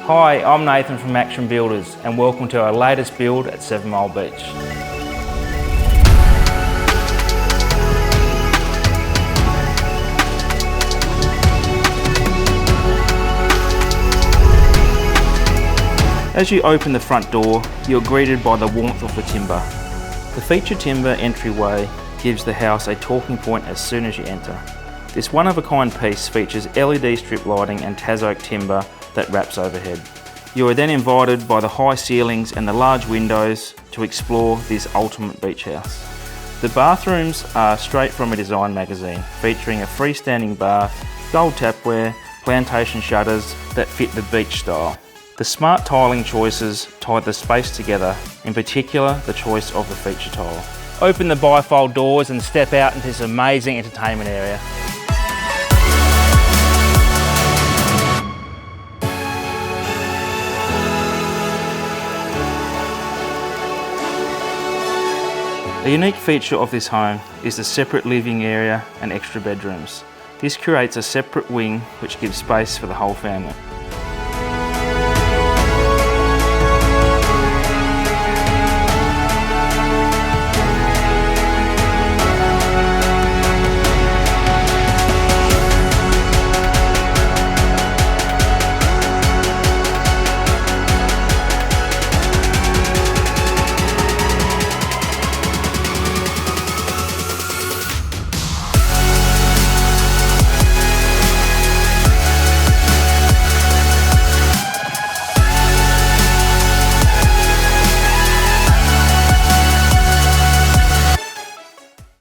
Hi, I'm Nathan from Action Builders and welcome to our latest build at 7 Mile Beach. As you open the front door, you're greeted by the warmth of the timber. The featured timber entryway gives the house a talking point as soon as you enter. This one-of-a-kind piece features LED strip lighting and Tas oak timber that wraps overhead. You are then invited by the high ceilings and the large windows to explore this ultimate beach house. The bathrooms are straight from a design magazine, featuring a freestanding bath, gold tapware, plantation shutters that fit the beach style. The smart tiling choices tie the space together, in particular the choice of the feature tile. Open the bifold doors and step out into this amazing entertainment area. A unique feature of this home is the separate living area and extra bedrooms. This creates a separate wing which gives space for the whole family.